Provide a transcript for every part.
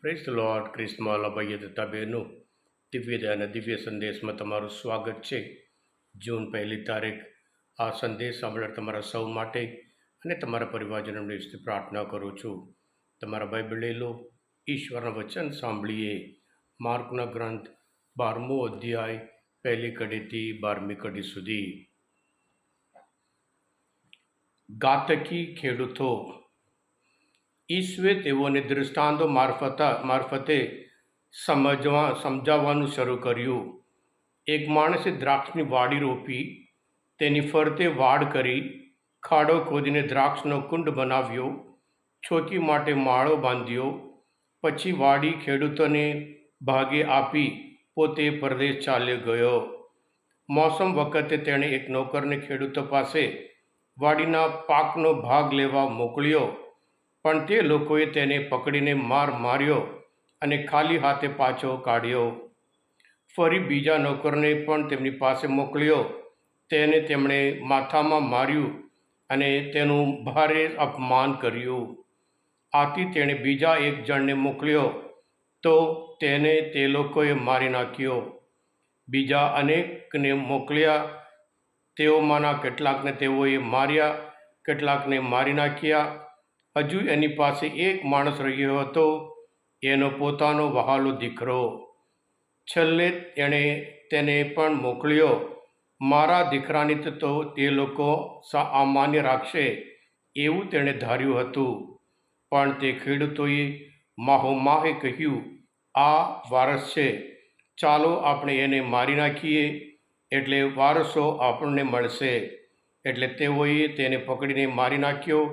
Praise the lord. ક્રિસ્મા ભાઈએ તથા બહેનો, દિવ્ય અને દિવ્ય સંદેશમાં તમારું સ્વાગત છે. જૂન 1 આ સંદેશ સાંભળનાર તમારા સૌ માટે અને તમારા પરિવારજનોની પ્રાર્થના કરું છું. તમારા બાઇબલ લઈ લો, ઈશ્વરના વચન સાંભળીએ. માર્કના ગ્રંથ 12મો અધ્યાય 1લી કડીથી 12મી કડી સુધી. ઘાતકી ખેડૂતો. ઈસુએ તેઓને દૃષ્ટાંતો મારફતે સમજાવવાનું શરૂ કર્યું. એક માણસે દ્રાક્ષની વાડી રોપી, તેની ફરતે વાડ કરી, ખાડો ખોદીને દ્રાક્ષનો કુંડ બનાવ્યો, છોકી માટે માળો બાંધ્યો, પછી વાડી ખેડૂતોને ભાગે આપી પોતે પરદેશ ચાલ્યો ગયો. મોસમ વખતે તેણે એક નોકરને ખેડૂતો પાસે વાડીના પાકનો ભાગ લેવા મોકલ્યો, પણ તે લોકોએ તેને પકડીને માર્યો અને ખાલી હાથે પાછો કાઢ્યો. ફરી બીજા નોકરને પણ તેમની પાસે મોકલ્યો. તેને તેમણે માથામાં માર્યું અને તેનું ભારે અપમાન કર્યું. આથી તેણે બીજા એક જણને મોકલ્યો, તો તેને તે લોકોએ મારી નાખ્યો. બીજા અનેકને મોકલ્યા. તેઓમાંના કેટલાકને તેઓએ માર્યા, કેટલાકને મારી નાખ્યા. હજુ એની પાસે એક માણસ રહ્યો હતો, એનો પોતાનો વહાલો દીકરો. છેલ્લે એણે તેને પણ મોકલ્યો. મારા દીકરાની તો તે લોકો અમાન્ય રાખશે, એવું તેણે ધાર્યું હતું. પણ તે ખેડૂતોએ માહોમાહે કહ્યું, આ વારસ છે, ચાલો આપણે એને મારી નાખીએ, એટલે વારસો આપણને મળશે. એટલે તેઓએ તેને પકડીને મારી નાખ્યો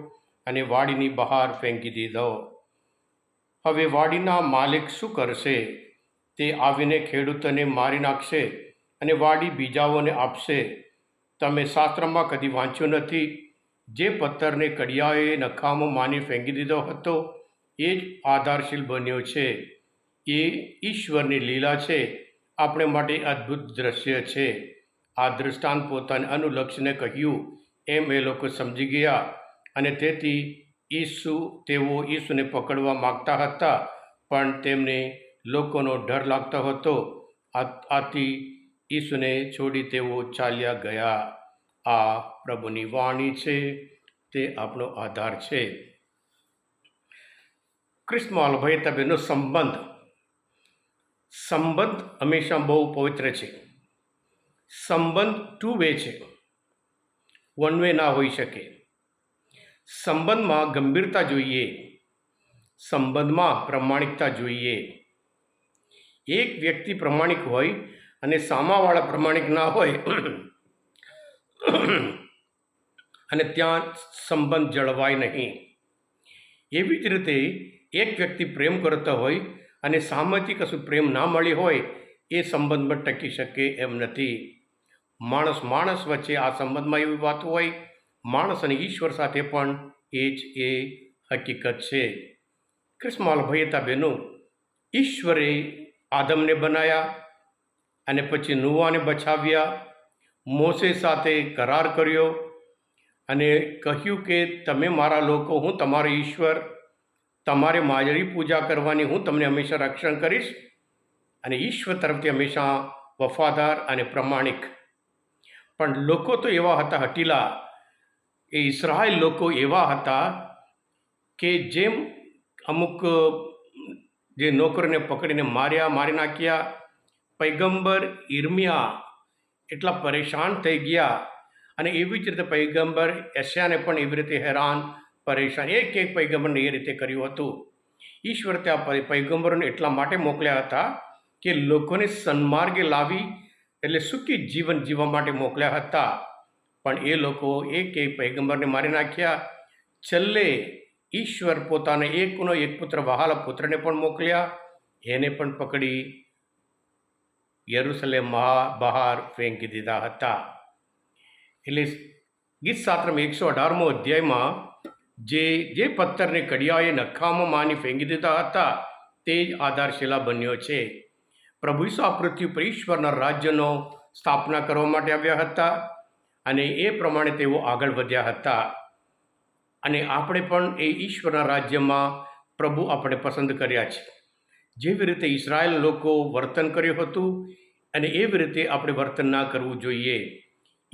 અને વાડીની બહાર ફેંકી દીધો. હવે વાડીના માલિક શું કરશે? તે આવીને ખેડૂતોને મારી નાખશે અને વાડી બીજાઓને આપશે. તમે શાસ્ત્રમાં કદી વાંચ્યું નથી? જે પથ્થરને કડિયાએ નકામો માની ફેંકી દીધો હતો, એ જ આધારશીલ બન્યો છે. એ ઈશ્વરની લીલા છે, આપણે માટે અદ્ભુત દ્રશ્ય છે. આ દૃષ્ટાંત પોતાને અનુલક્ષીને કહ્યું એમ એ લોકો સમજી ગયા, અને તેથી તેઓ ઈસુને પકડવા માગતા હતા, પણ તેમને લોકોનો ડર લાગતો હતો. આથી ઈસુને છોડી તેઓ ચાલ્યા ગયા. આ પ્રભુની વાણી છે, તે આપણો આધાર છે. ક્રિસ્મા ભાઈ તબેનો સંબંધ હંમેશા બહુ પવિત્ર છે. સંબંધ ટુ વે છે, વન વે ના હોઈ શકે. સંબંધમાં ગંભીરતા જોઈએ, સંબંધમાં પ્રમાણિકતા જોઈએ. એક વ્યક્તિ પ્રમાણિક હોય અને સામાવાળા પ્રમાણિક ના હોય અને ત્યાં સંબંધ જળવાય નહીં. એવી જ રીતે એક વ્યક્તિ પ્રેમ કરતો હોય અને સામેથી કશું પ્રેમ ના મળી હોય, એ સંબંધમાં ટકી શકે એમ નથી. માણસ વચ્ચે આ સંબંધમાં એવી વાત હોય, માણસ અને ઈશ્વર સાથે પણ એ હકીકત છે. ક્રિસ્માલ ભાઈતા બહેનો, ઈશ્વરે આદમને બનાવ્યા અને પછી નોવાને બચાવ્યા. મોસે સાથે કરાર કર્યો અને કહ્યું કે તમે મારા લોકો, હું તમારો ઈશ્વર, તમારે મારી પૂજા કરવાની, હું તમને હંમેશા રક્ષણ કરીશ. અને ઈશ્વર તરફથી હંમેશા વફાદાર અને પ્રમાણિક. પણ લોકો તો એવા હતા હઠીલા. એ ઇઝરાયલ લોકો એવા હતા કે જેમ અમુક જે નોકરને પકડીને મારી નાખ્યા. પૈગંબર ઈર્મિયા એટલા પરેશાન થઈ ગયા, અને એવી જ રીતે પૈગંબર યશાયાને પણ એવી રીતે હેરાન પરેશાન, એક પૈગંબરને એ રીતે કર્યું હતું. ઈશ્વર ત્યાં પૈગંબરોને એટલા માટે મોકલ્યા હતા કે લોકોને સન્માર્ગે લાવી, એટલે સુખી જીવન જીવવા માટે મોકલ્યા હતા. પણ એ લોકો એક પૈગંબરને મારી નાખ્યા. છેલ્લે ઈશ્વર પોતાના એકનો એક પુત્ર, વહાલા પુત્રને પણ મોકલ્યા. એને પણ પકડી યરુશલેમ બહાર ફેંકી દીધા હતા. એટલે ગીત શાસ્ત્રમાં 118મો અધ્યાયમાં જે પથ્થરને કડિયાએ નખામાં માની ફેંકી દીધા હતા, તે જ આધારશિલા બન્યો છે. પ્રભુ ઈસુ આ પૃથ્વી પર ઈશ્વરના રાજ્યનો સ્થાપના કરવા માટે આવ્યા હતા, અને એ પ્રમાણે તેઓ આગળ વધ્યા હતા. અને આપણે પણ એ ઈશ્વરના રાજ્યમાં પ્રભુ આપણે પસંદ કર્યા છે. જેવી રીતે ઇઝરાયેલ લોકો વર્તન કર્યું હતું અને એવી રીતે આપણે વર્તન ના કરવું જોઈએ.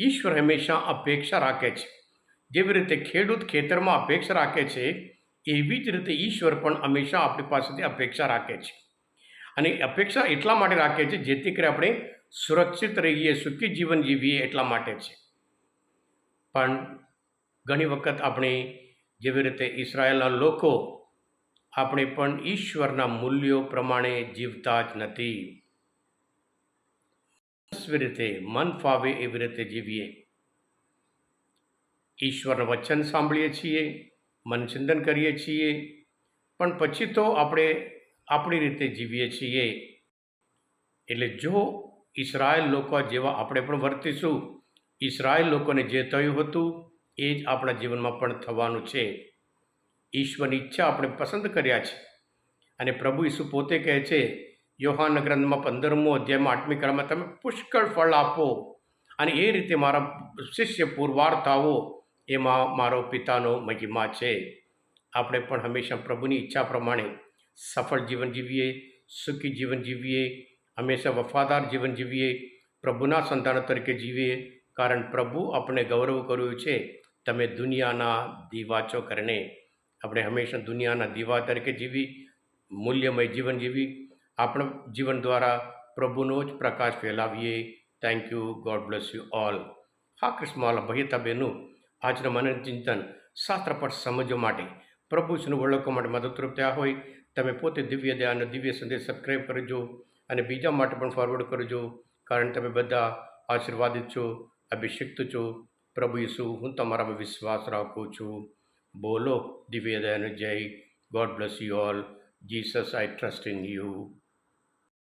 ઈશ્વર હંમેશા અપેક્ષા રાખે છે. જેવી રીતે ખેડૂત ખેતરમાં અપેક્ષા રાખે છે, એવી જ રીતે ઈશ્વર પણ હંમેશા આપણી પાસેથી અપેક્ષા રાખે છે. અને અપેક્ષા એટલા માટે રાખે છે જેથી કરી આપણે સુરક્ષિત રહીએ, સુખી જીવન જીવીએ એટલા માટે છે. પણ ઘણી વખત આપણે જેવી રીતે ઇઝરાયેલના લોકો આપણે પણ ઈશ્વરના મૂલ્યો પ્રમાણે જીવતા જ નથી. એવી રીતે મન ફાવે એવી રીતે જીવીએ. ઈશ્વરના વચન સાંભળીએ છીએ, મનચિંતન કરીએ છીએ, પણ પછી તો આપણે આપણી રીતે જીવીએ છીએ. એટલે જો ઇઝરાયેલ લોકો જેવા આપણે પણ વર્તીશું, ઇઝરાયેલ લોકોને જે થયું હતું એ જ આપણા જીવનમાં પણ થવાનું છે. ઈશ્વરની ઈચ્છા આપણે પસંદ કર્યા છે. અને પ્રભુ ઈસુ પોતે કહે છે, યોહાનના ગ્રંથમાં 15મો અધ્યાયમાં 8મી કળામાં, તમે પુષ્કળ ફળ આપો અને એ રીતે મારા શિષ્ય પુરવાર થાવો, એમાં મારો પિતાનો મહિમા છે. આપણે પણ હંમેશા પ્રભુની ઈચ્છા પ્રમાણે સફળ જીવન જીવીએ, સુખી જીવન જીવીએ, હંમેશા વફાદાર જીવન જીવીએ, પ્રભુના સંતાનો તરીકે જીવીએ. કારણ પ્રભુ આપણે ગૌરવ કર્યું છે, તમે દુનિયાના દીવા છો કરીને. આપણે હંમેશા દુનિયાના દીવા તરીકે જીવી, મૂલ્યમય જીવન જીવી, આપણા જીવન દ્વારા પ્રભુનો જ પ્રકાશ ફેલાવીએ. Thank you. God bless you all. હા કૃષ્ણવાલા ભૈયતા બહેનો, આજના મનોચિંતન શાસ્ત્ર પર સમજવા માટે, પ્રભુ વિશેનું ઓળખવા માટે મદદરૂપ થયા હોય, તમે પોતે દિવ્ય દયા અને દિવ્ય સંદેશ સબસ્ક્રાઈબ કરજો અને બીજા માટે પણ ફોરવર્ડ કરજો. કારણ તમે બધા આશીર્વાદિત છો, અભિષિક્ત છો. પ્રભુ ઈસુ, હું તમારામાં વિશ્વાસ રાખું છું. બોલો દિવ્ય દયાનો જય. God bless you all. Jesus, I trust in you.